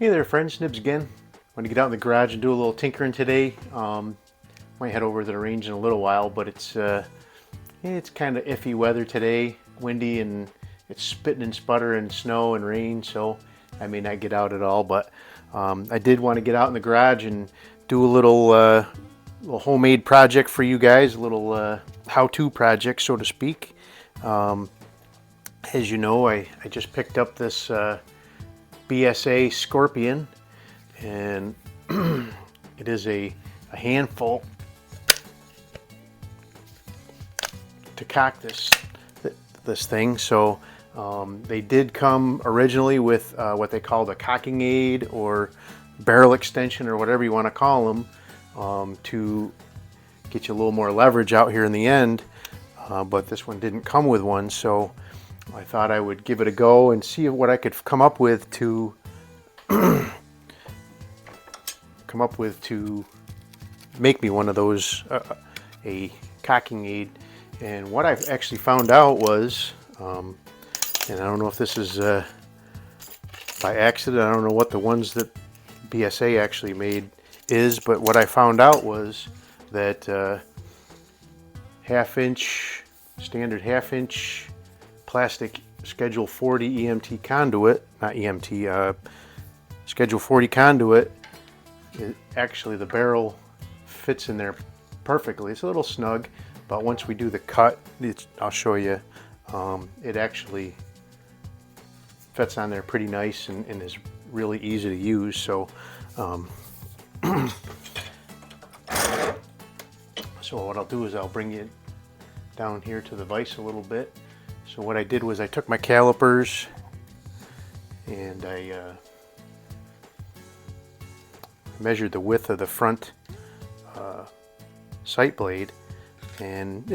Hey there friends, Nibs again. Want to get out in the garage and do a little tinkering today. Might head over to the range in a little while, but it's kind of iffy weather today, windy, and it's spitting and sputtering snow and rain, so I may not get out at all. But I did want to get out in the garage and do a little homemade project for you guys, a little how-to project, so to speak. As you know, I just picked up this Bsa Scorpion, and it is a handful to cock this thing. So they did come originally with what they call the cocking aid or barrel extension or whatever you want to call them, to get you a little more leverage out here in the end, but this one didn't come with one, so I thought I would give it a go and see what I could come up with to make me one of those, a cocking aid. And what I've actually found out was, and I don't know if this is by accident, I don't know what the ones that BSA actually made is, but what I found out was that standard half-inch plastic Schedule 40 EMT conduit, not EMT, Schedule 40 conduit, actually the barrel fits in there perfectly. It's a little snug, but once we do the cut, I'll show you, it actually fits on there pretty nice and is really easy to use. So so what I'll do is I'll bring you down here to the vise a little bit. So what I did was I took my calipers and I measured the width of the front sight blade, and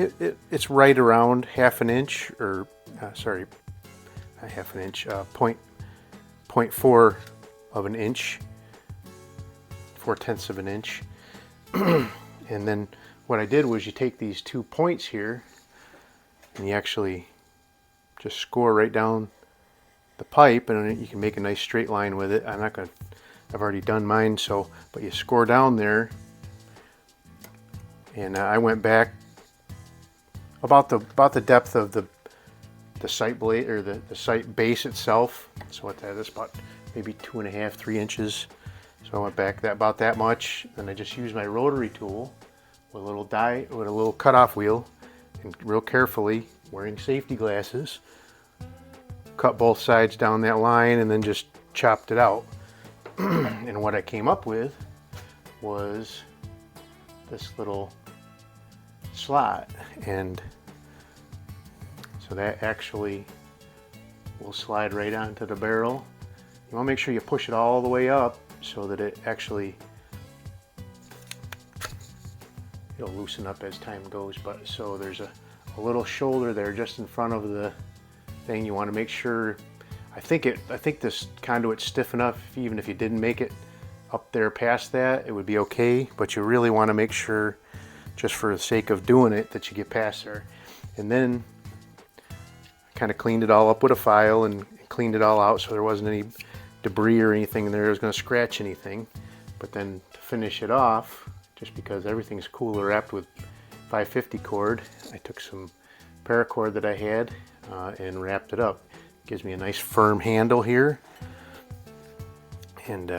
it's right around half an inch, or sorry, not half an inch, 0.4 of an inch, 0.4 of an inch. And then what I did was you take these 2 points here and you actually just score right down the pipe, and you can make a nice straight line with it. I've already done mine, so, but you score down there, and I went back about the depth of the sight blade, or the sight base itself. So what that is, about maybe 2.5, 3 inches. So I went back about that much, and I just used my rotary tool with a little cutoff wheel, and real carefully, wearing safety glasses, cut both sides down that line, and then just chopped it out. And what I came up with was this little slot, and so that actually will slide right onto the barrel. You want to make sure you push it all the way up so that it'll loosen up as time goes. But so there's a little shoulder there just in front of the thing. You want to make sure, I think this conduit's stiff enough, even if you didn't make it up there past that, it would be okay, but you really want to make sure, just for the sake of doing it, that you get past there. And then I kind of cleaned it all up with a file and cleaned it all out so there wasn't any debris or anything in there that was going to scratch anything. But then to finish it off, just because everything's cooler wrapped with 550 cord, I took some paracord that I had and wrapped it up. Gives me a nice firm handle here, and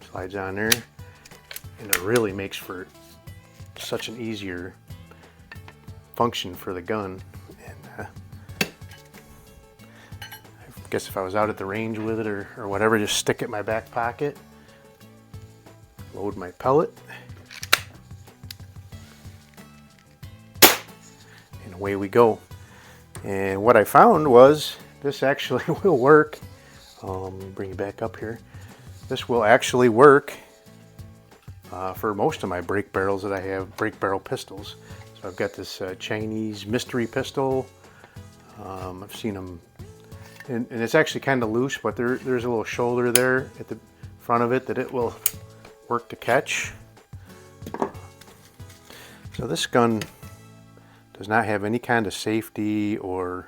slides on there, and it really makes for such an easier function for the gun. And I guess if I was out at the range with it or whatever, just stick it in my back pocket, load my pellet, and away we go. And what I found was this actually will work. Let me bring it back up here. This will actually work for most of my break barrels that I have, break barrel pistols. So I've got this Chinese mystery pistol. I've seen them, and it's actually kind of loose, but there's a little shoulder there at the front of it that it will work to catch. So this gun does not have any kind of safety or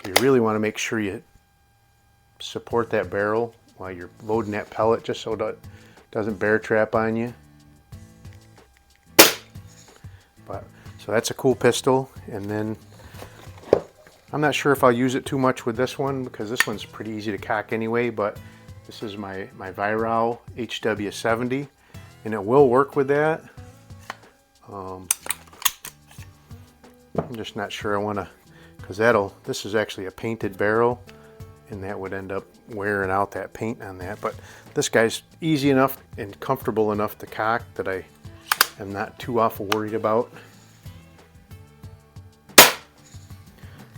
you really want to make sure you support that barrel while you're loading that pellet, just so that it doesn't bear trap on you. But so that's a cool pistol. And then I'm not sure if I'll use it too much with this one, because this one's pretty easy to cock anyway, but this is my Weihrauch hw70, and it will work with that. I'm just not sure I want to, because this is actually a painted barrel, and that would end up wearing out that paint on that. But this guy's easy enough and comfortable enough to cock that I am not too awful worried about.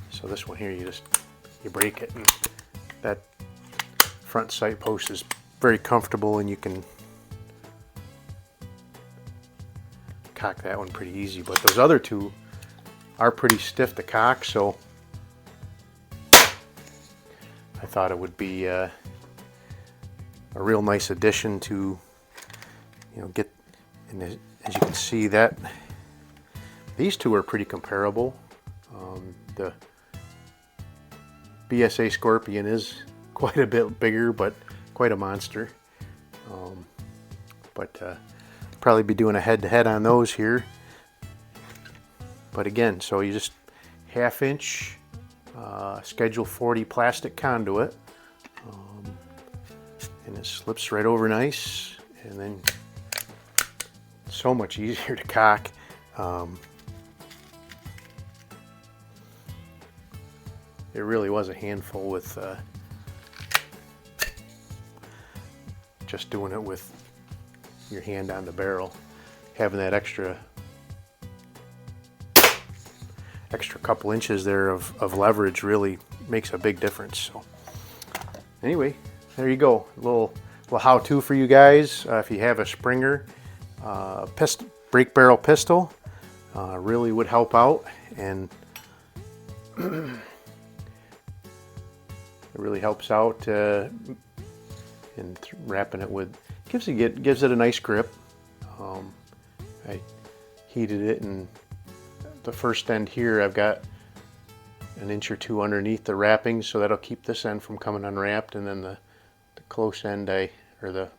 So this one here, you break it, and that front sight post is very comfortable, and you can cock that one pretty easy. But those other two are pretty stiff to cock, so I thought it would be a real nice addition to, get. And as you can see, that these two are pretty comparable. The Bsa Scorpion is quite a bit bigger, but quite a monster. Probably be doing a head-to-head on those here. But again, so you just 1/2 inch Schedule 40 plastic conduit, and it slips right over nice, and then so much easier to cock. It really was a handful with just doing it with your hand on the barrel. Having that extra couple inches there of leverage really makes a big difference. So anyway, there you go. A little how-to for you guys. If you have a Springer break barrel pistol, really would help out, and it really helps out in wrapping it with, gives it a nice grip. I heated it, and the first end here I've got 1 inch or 2 underneath the wrapping, so that'll keep this end from coming unwrapped, and then the close end or the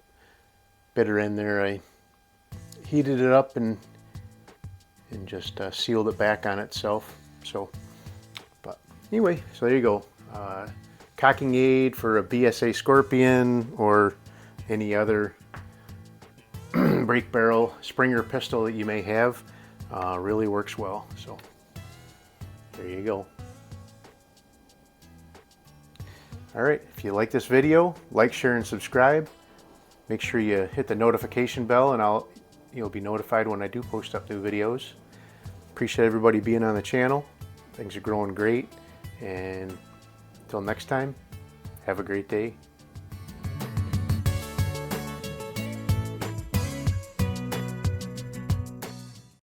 bitter end there, I heated it up and just sealed it back on itself. So, but anyway, so there you go. Cocking aid for a Bsa Scorpion or any other break barrel Springer pistol that you may have, really works well. So there you go. All right, if you like this video, like, share, and subscribe. Make sure you hit the notification bell, and you'll be notified when I do post up new videos. Appreciate everybody being on the channel. Things are growing great, and until next time, have a great day.